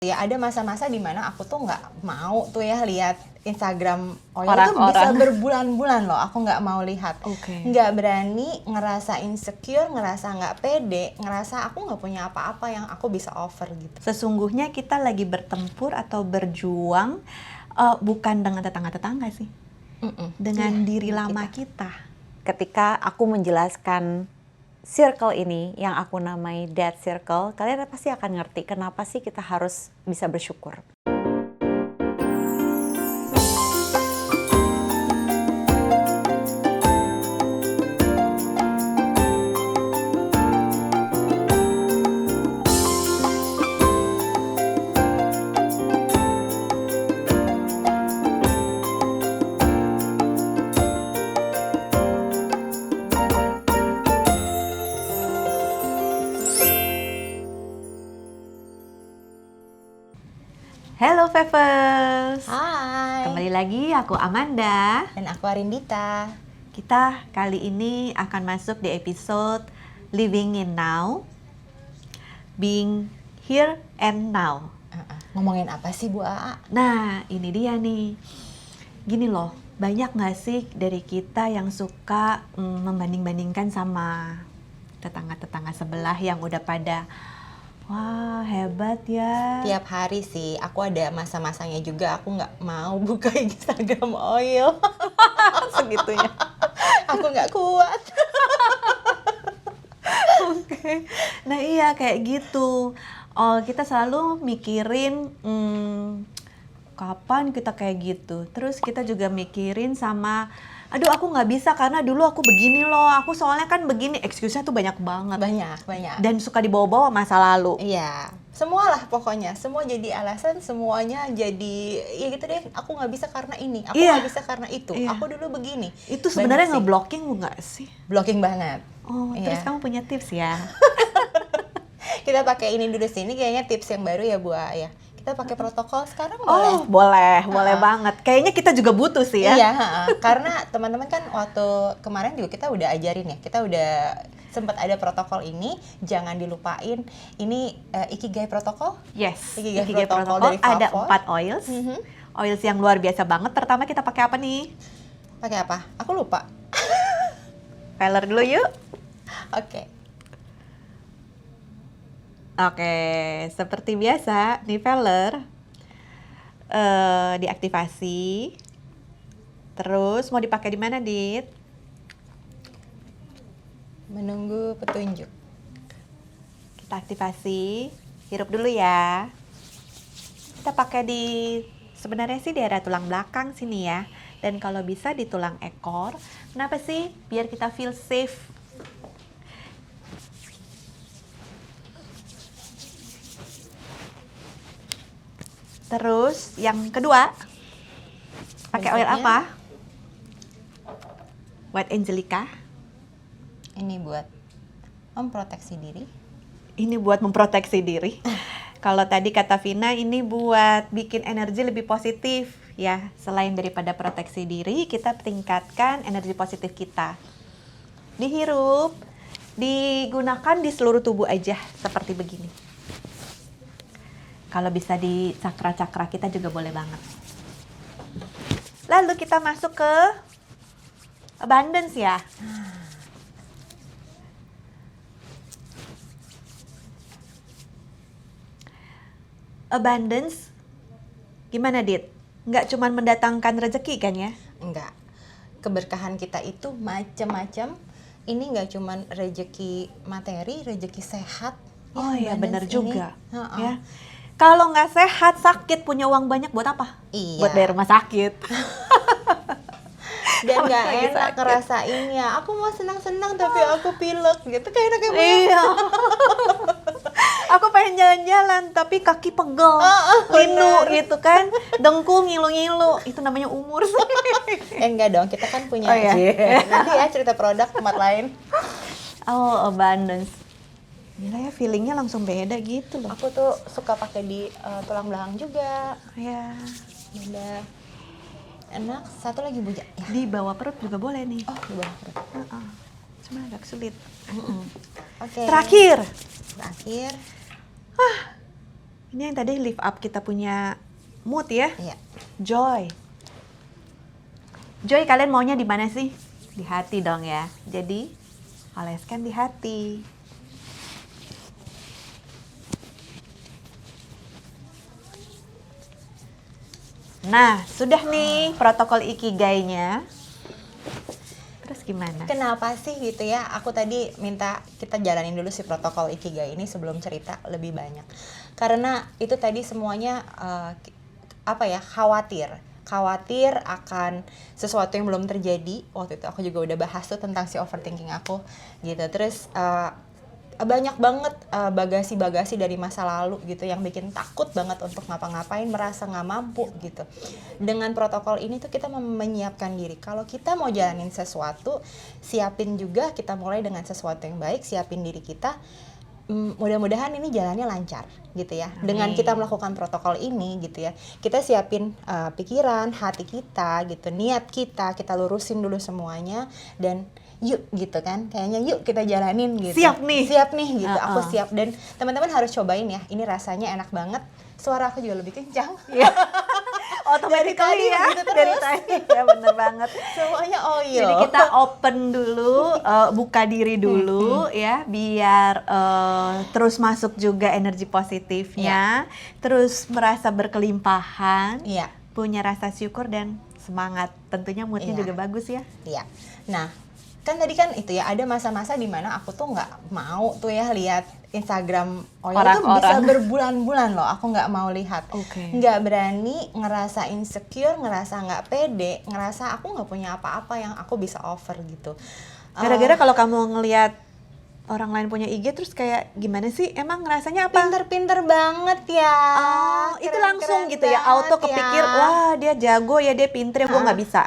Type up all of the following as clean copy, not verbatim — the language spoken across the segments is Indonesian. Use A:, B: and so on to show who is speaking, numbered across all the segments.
A: Ya ada masa-masa di mana aku tuh nggak mau tuh ya lihat Instagram oil tuh
B: Orang-orang.
A: bisa berbulan-bulan loh, aku nggak mau lihat.
B: Oke.
A: Nggak berani, ngerasa insecure, ngerasa nggak pede, ngerasa aku nggak punya apa-apa yang aku bisa offer gitu.
B: Sesungguhnya kita lagi bertempur atau berjuang bukan dengan tetangga-tetangga sih, dengan
A: Iya,
B: diri
A: diri
B: lama
A: kita.
B: kita.
C: Ketika aku menjelaskan circle ini yang aku namai Dead Circle, kalian pasti akan ngerti kenapa sih kita harus bisa bersyukur.
B: Hello Fevers,
A: Hai.
B: kembali lagi aku Amanda.
A: Dan aku Arindita.
B: Kita kali ini akan masuk di episode Living in Now, Being Here and Now.
A: Ngomongin apa sih Bu Aa?
B: Nah, ini dia nih. Gini loh, banyak gak sih dari kita yang suka membanding-bandingkan sama tetangga-tetangga sebelah yang udah pada wah hebat ya.
A: Tiap hari sih, aku ada masa-masanya juga aku nggak mau buka Instagram oil.
B: Segitunya.
A: Aku nggak kuat.
B: Oke. Nah iya kayak gitu. Oh, kita selalu mikirin kapan kita kayak gitu. Terus kita juga mikirin sama aduh aku nggak bisa karena dulu aku begini loh. Aku soalnya kan begini. Excuse-nya tuh banyak banget.
A: Banyak.
B: Dan suka dibawa-bawa masa lalu.
A: Iya, semualah pokoknya. Semua jadi alasan, semuanya jadi ya gitu deh. Aku nggak bisa karena ini, aku
B: Iya.
A: nggak bisa karena itu.
B: Iya.
A: Aku dulu begini.
B: Itu
A: Banyak
B: sebenarnya
A: sih.
B: ngeblocking nggak sih?
A: Blocking banget.
B: Oh,
A: Iya.
B: terus kamu punya tips ya?
A: Kita pakai ini dulu sih. Ini kayaknya tips yang baru ya Bu Aa ya. Kita pakai protokol sekarang
B: Oh,
A: boleh.
B: boleh banget. Kayaknya kita juga butuh sih ya.
A: Iya, karena teman-teman kan waktu kemarin juga kita udah ajarin ya, kita udah sempat ada protokol ini, jangan dilupain. Ini Ikigai protokol.
B: Yes,
A: Ikigai
B: Ikigai
A: protokol
B: protokol
A: dari
B: ada
A: Favor.
B: 4 oils. Oils yang luar biasa banget. Pertama kita pakai apa nih?
A: Pakai apa? Aku lupa.
B: Feller dulu yuk.
A: Oke.
B: Oke, seperti biasa nih Feller diaktifasi. Terus mau dipakai di mana, Dit?
A: Menunggu petunjuk.
B: Kita aktifasi. Hirup dulu ya. Kita pakai di sebenarnya sih di area tulang belakang sini ya. Dan kalau bisa di tulang ekor. Kenapa sih? Biar kita feel safe. Terus yang kedua, pakai oil
A: Berikutnya.
B: apa? White Angelica.
A: Ini buat memproteksi diri.
B: Ini buat memproteksi diri. Kalau tadi kata Vina, ini buat bikin energi lebih positif ya. Selain daripada proteksi diri, kita tingkatkan energi positif kita. Dihirup, digunakan di seluruh tubuh aja seperti begini. Kalau bisa di cakra-cakra kita juga boleh banget. Lalu kita masuk ke abundance ya. Abundance, gimana Dit? Nggak cuma mendatangkan rezeki kan ya?
A: Enggak. Keberkahan kita itu macam-macam. Ini nggak cuman rezeki materi, rezeki sehat.
B: Oh iya
A: abundance
B: benar
A: ini.
B: juga.
A: Ha-ha.
B: Ya. Kalau nggak sehat, sakit, punya uang banyak buat apa?
A: Iya.
B: Buat bayar rumah sakit.
A: Dan nggak
B: Lagi
A: enak
B: sakit.
A: ngerasainnya. Aku mau senang-senang tapi aku pilek gitu. Kayak enaknya banget.
B: Iya. Aku pengen jalan-jalan tapi kaki pegel, linu
A: benar.
B: gitu kan, dengkul ngilu-ngilu. Itu namanya umur sih.
A: Enggak dong, kita kan punya
B: Oh, iya.
A: nanti ya cerita produk tempat lain.
B: Oh, abundance. Gila ya, feelingnya langsung beda gitu loh.
A: Aku tuh suka pakai di tulang belakang juga.
B: Ya.
A: Udah enak. Satu lagi bujak. Ya.
B: Di bawah perut juga boleh nih.
A: Oh, di bawah perut.
B: Heeh. Cuma agak sulit.
A: Oke.
B: Terakhir. Ini yang tadi lift up kita punya mood ya.
A: Iya.
B: Joy. Joy, kalian maunya di mana sih? Di hati dong ya. Jadi, oleskan di hati. Nah, sudah nih protokol Ikigai-nya. Terus gimana?
A: Kenapa sih gitu ya? Aku tadi minta kita jalanin dulu si protokol Ikigai ini sebelum cerita lebih banyak. Karena itu tadi semuanya khawatir akan sesuatu yang belum terjadi. Waktu itu aku juga udah bahas tuh tentang si overthinking aku gitu. Terus banyak banget bagasi-bagasi dari masa lalu gitu yang bikin takut banget untuk ngapa-ngapain, merasa nggak mampu gitu. Dengan protokol ini tuh kita menyiapkan diri. Kalau kita mau jalanin sesuatu, siapin juga, kita mulai dengan sesuatu yang baik, siapin diri kita. Mudah-mudahan ini jalannya lancar gitu ya.
B: Amin.
A: Dengan kita melakukan protokol ini gitu ya, kita siapin pikiran, hati kita gitu, niat kita lurusin dulu semuanya, dan yuk gitu kan, kayaknya yuk kita jalanin gitu. Siap nih gitu. Aku siap, dan teman-teman harus cobain ya, ini rasanya enak banget. Suara aku juga lebih kencang.
B: Otomatis ya,
A: gitu
B: dari tadi ya, bener banget.
A: Semuanya oil.
B: Jadi kita open dulu, buka diri dulu ya, biar terus masuk juga energi positifnya, terus merasa berkelimpahan, punya rasa syukur dan semangat. Tentunya moodnya juga bagus ya.
A: Iya. Nah, kan tadi kan itu ya, ada masa-masa di mana aku tuh nggak mau tuh ya lihat Instagram oil itu bisa berbulan-bulan loh, aku nggak mau lihat. Nggak berani, ngerasa insecure, ngerasa nggak pede, ngerasa aku nggak punya apa-apa yang aku bisa offer gitu.
B: Gara-gara kalau kamu ngelihat orang lain punya IG terus kayak gimana sih, emang ngerasanya apa?
A: Pinter-pinter banget ya.
B: Itu langsung gitu ya, auto kepikir, wah dia jago ya, dia pinter ya, gue nggak bisa.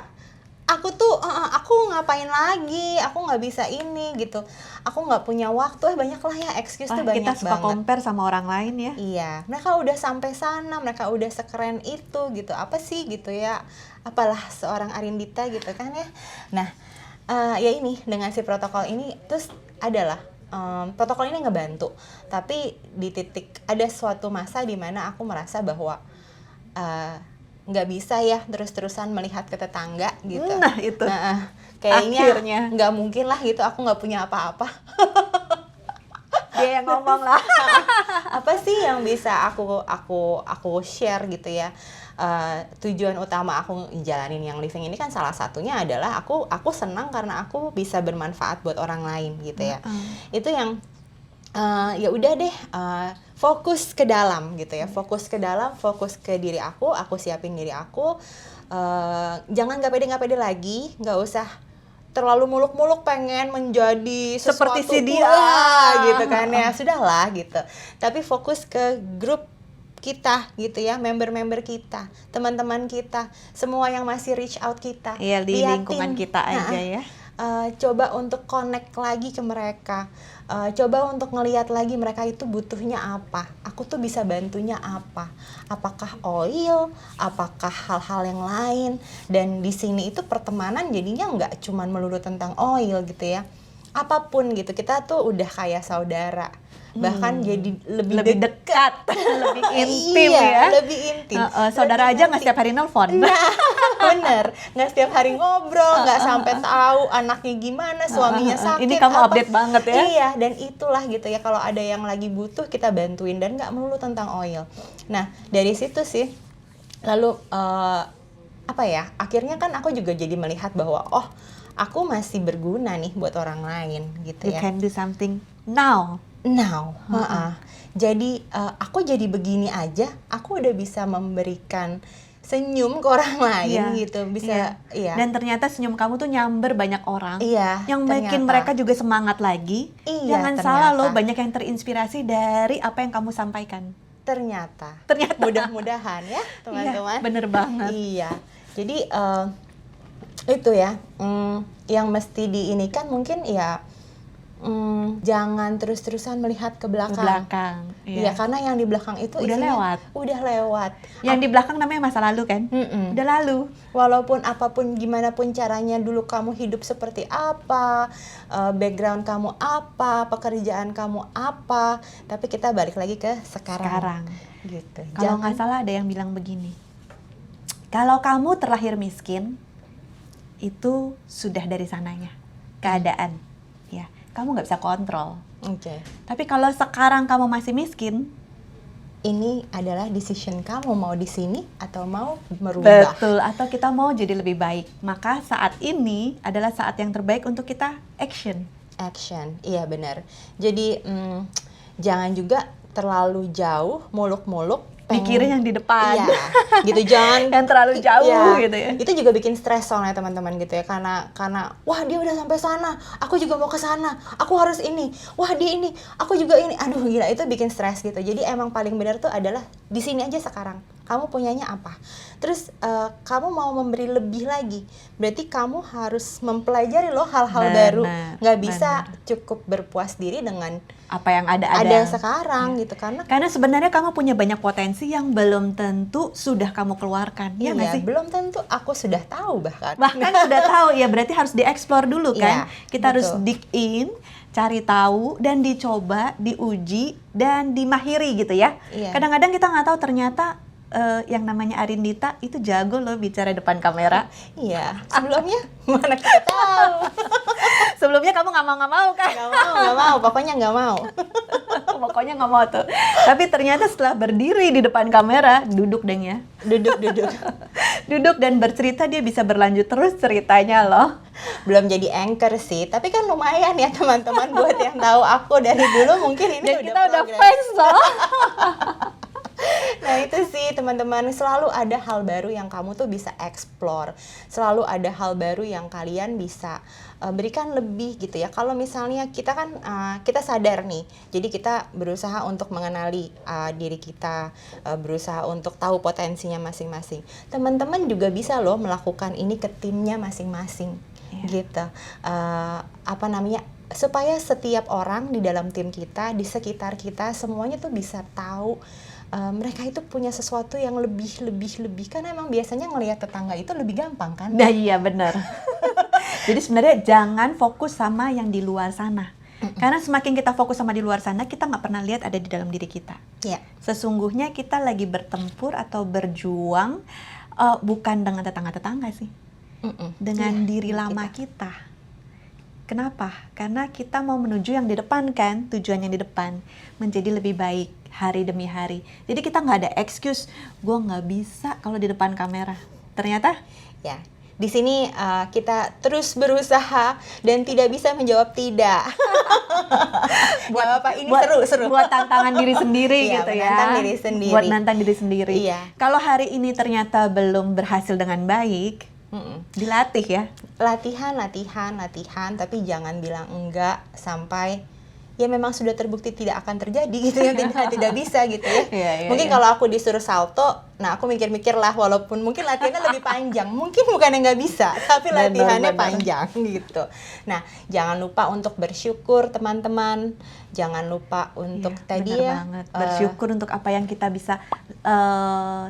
A: Aku ngapain lagi, aku nggak bisa ini gitu, aku nggak punya waktu, banyak lah ya excuse tuh banyak banget.
B: Kita suka compare sama orang lain ya.
A: Iya, mereka udah sampai sana, mereka udah sekeren itu gitu, apa sih gitu ya, apalah seorang Arindita gitu kan ya. Nah, ya ini dengan si protokol ini terus adalah protokol ini ngebantu, tapi di titik ada suatu masa di mana aku merasa bahwa nggak bisa ya terus-terusan melihat ke tetangga gitu.
B: Nah itu
A: kayaknya nggak mungkin lah gitu, aku nggak punya apa-apa.
B: Dia yang ngomong lah.
A: Apa sih yang bisa aku share gitu ya. Tujuan utama aku jalanin yang living ini kan salah satunya adalah aku senang karena aku bisa bermanfaat buat orang lain gitu ya. Itu yang ya udah deh, fokus ke dalam gitu ya, fokus ke dalam, fokus ke diri aku siapin diri aku, jangan nggak pede lagi, nggak usah terlalu muluk-muluk pengen menjadi sesuatu
B: seperti si dia
A: gitu kan ya, sudahlah gitu, tapi fokus ke grup kita gitu ya, member-member kita, teman-teman kita, semua yang masih reach out kita,
B: iya, di lingkungan kita aja ya.
A: Coba untuk connect lagi ke mereka, coba untuk ngelihat lagi mereka itu butuhnya apa, aku tuh bisa bantunya apa, apakah oil, apakah hal-hal yang lain. Dan di sini itu pertemanan jadinya nggak cuman melulu tentang oil gitu ya, apapun gitu, kita tuh udah kayak saudara, bahkan jadi lebih dekat.
B: Lebih intim ya,
A: lebih intim.
B: Saudara aja nggak setiap hari nelpon.
A: Nah, bener, nggak setiap hari ngobrol, nggak sampai tahu anaknya gimana, suaminya sakit.
B: Ini kamu update banget ya.
A: Iya, dan itulah gitu ya, kalau ada yang lagi butuh kita bantuin, dan nggak melulu tentang oil. Nah, dari situ sih, lalu akhirnya kan aku juga jadi melihat bahwa aku masih berguna nih buat orang lain gitu ya.
B: You can do something now.
A: Jadi aku jadi begini aja, aku udah bisa memberikan senyum ke orang lain gitu, bisa.
B: Dan ternyata senyum kamu tuh nyamber banyak orang, yang
A: ternyata
B: bikin mereka juga semangat lagi. Jangan salah loh, banyak yang terinspirasi dari apa yang kamu sampaikan.
A: Ternyata mudah-mudahan ya teman-teman.
B: Bener banget.
A: Iya, jadi itu ya, yang mesti diinikan mungkin ya, jangan terus-terusan melihat ke
B: Ke
A: belakang.
B: belakang.
A: Iya, karena yang di belakang itu
B: Udah
A: isinya
B: lewat.
A: udah lewat.
B: Yang di belakang namanya masa lalu kan?
A: Mm-mm.
B: Udah lalu.
A: Walaupun apapun gimana pun caranya dulu kamu hidup seperti apa, background kamu apa, pekerjaan kamu apa, tapi kita balik lagi ke sekarang. Gitu.
B: Kalau nggak salah ada yang bilang begini, kalau kamu terlahir miskin, itu sudah dari sananya, keadaan. Ya, kamu nggak bisa kontrol.
A: Oke.
B: Tapi kalau sekarang kamu masih miskin,
A: Ini adalah decision kamu mau di sini atau mau merubah.
B: betul, atau kita mau jadi lebih baik, maka saat ini adalah saat yang terbaik untuk kita action.
A: Action, iya benar. Jadi jangan juga terlalu jauh, muluk-muluk.
B: Mikirin yang di depan.
A: Iya, gitu jangan
B: Yang terlalu jauh
A: Iya,
B: gitu ya.
A: Itu juga bikin stres soalnya teman-teman gitu ya, karena wah dia udah sampai sana, aku juga mau ke sana, aku harus ini, wah dia ini, aku juga ini, aduh gila, itu bikin stres gitu. Jadi emang paling benar tuh adalah di sini aja sekarang. Kamu punyanya apa? Terus kamu mau memberi lebih lagi, berarti kamu harus mempelajari loh hal-hal
B: Benar,
A: baru. Nggak bisa
B: benar.
A: cukup berpuas diri dengan
B: Apa yang ada
A: sekarang gitu,
B: Karena sebenarnya kamu punya banyak potensi yang belum tentu sudah kamu keluarkan, ya nggak
A: iya,
B: sih?
A: belum tentu aku sudah tahu bahkan.
B: Bahkan udah tahu ya, berarti harus dieksplor dulu kan.
A: Iya,
B: Kita harus
A: betul.
B: dig in, cari tahu dan dicoba, diuji dan dimahiri gitu ya.
A: Iya.
B: Kadang-kadang kita nggak tahu ternyata yang namanya Arindita itu jago loh bicara depan kamera.
A: Iya, sebelumnya mana kita tahu.
B: Sebelumnya kamu nggak mau kan?
A: Nggak mau, pokoknya nggak mau.
B: Pokoknya nggak mau tuh. Tapi ternyata setelah berdiri di depan kamera, duduk deng ya.
A: Duduk.
B: Duduk dan bercerita, dia bisa berlanjut terus ceritanya loh.
A: Belum jadi anchor sih, tapi kan lumayan ya teman-teman buat yang tahu aku dari dulu mungkin ini
B: Dan kita udah
A: progres.
B: fans loh.
A: Nah itu sih teman-teman, selalu ada hal baru yang kamu tuh bisa explore, selalu ada hal baru yang kalian bisa berikan lebih gitu ya. Kalau misalnya kita kan kita sadar nih, jadi kita berusaha untuk mengenali diri kita, berusaha untuk tahu potensinya masing-masing. Teman-teman juga bisa loh melakukan ini ke timnya masing-masing. Gitu, apa namanya, supaya setiap orang di dalam tim kita, di sekitar kita, semuanya tuh bisa tahu mereka itu punya sesuatu yang lebih, karena emang biasanya ngelihat tetangga itu lebih gampang kan?
B: Nah iya benar. Jadi sebenarnya jangan fokus sama yang di luar sana. Karena semakin kita fokus sama di luar sana, kita nggak pernah lihat ada di dalam diri kita.
A: Iya.
B: Sesungguhnya kita lagi bertempur atau berjuang bukan dengan tetangga-tetangga sih. Dengan
A: Iya,
B: diri lama kita. Kenapa? Karena kita mau menuju yang di depan kan, tujuan yang di depan, menjadi lebih baik hari demi hari. Jadi kita nggak ada excuse, gue nggak bisa kalau di depan kamera. Ternyata
A: Ya, di sini kita terus berusaha dan tidak bisa menjawab tidak. Buat apa ini seru.
B: Buat tantangan diri sendiri
A: Iya,
B: gitu ya.
A: menantang diri sendiri.
B: Buat nantang diri sendiri.
A: Iya.
B: Kalau hari ini ternyata belum berhasil dengan baik, dilatih ya.
A: Latihan, tapi jangan bilang enggak sampai ya memang sudah terbukti tidak akan terjadi gitu ya, tidak bisa gitu ya.
B: Iya,
A: Mungkin
B: iya.
A: kalau aku disuruh salto, nah aku mikir-mikir lah, walaupun mungkin latihannya lebih panjang, mungkin bukan yang nggak bisa, tapi
B: Benar,
A: latihannya
B: benar.
A: panjang gitu. Nah, jangan lupa untuk bersyukur teman-teman, jangan lupa untuk
B: Iya,
A: tadi
B: benar
A: ya
B: banget. Bersyukur untuk apa yang kita bisa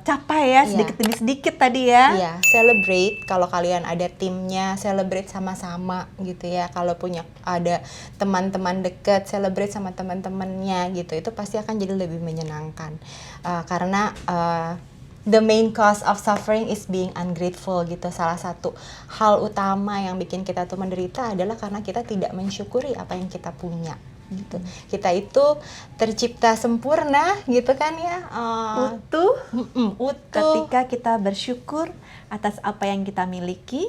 B: capai ya,
A: Iya.
B: sedikit demi sedikit tadi ya.
A: Iya, celebrate kalau kalian ada timnya, celebrate sama-sama gitu ya. Kalau punya ada teman-teman dekat, celebrate sama teman-temannya gitu. Itu pasti akan jadi lebih menyenangkan. Karena the main cause of suffering is being ungrateful gitu. Salah satu hal utama yang bikin kita tuh menderita adalah karena kita tidak mensyukuri apa yang kita punya gitu. Kita itu tercipta sempurna gitu kan ya.
B: Utuh
A: Utuh.
B: ketika kita bersyukur atas apa yang kita miliki,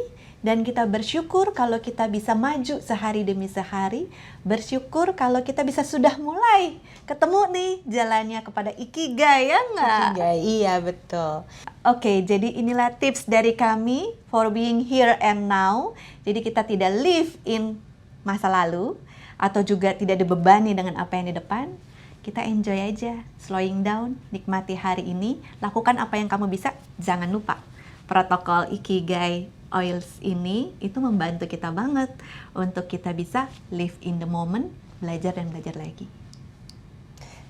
B: dan kita bersyukur kalau kita bisa maju sehari demi sehari, bersyukur kalau kita bisa sudah mulai ketemu nih jalannya kepada ikigai, ya nggak?
A: Iya, betul.
B: Oke, jadi inilah tips dari kami for being here and now. Jadi kita tidak live in masa lalu atau juga tidak dibebani dengan apa yang di depan. Kita enjoy aja, slowing down, nikmati hari ini, lakukan apa yang kamu bisa. Jangan lupa protokol ikigai oils ini itu membantu kita banget untuk kita bisa live in the moment, belajar dan belajar lagi.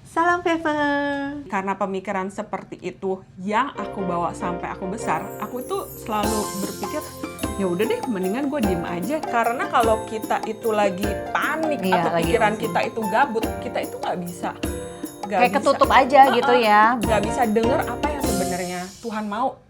B: Salam Fever.
D: Karena pemikiran seperti itu yang aku bawa sampai aku besar, aku itu selalu berpikir ya udah deh, mendingan gue diem aja. Karena kalau kita itu lagi panik
C: Iya,
D: atau
C: lagi
D: pikiran
C: pusing.
D: kita itu gabut, kita itu nggak bisa
C: Kayak ketutup aja gitu ya.
D: nggak bisa denger apa yang sebenarnya Tuhan mau.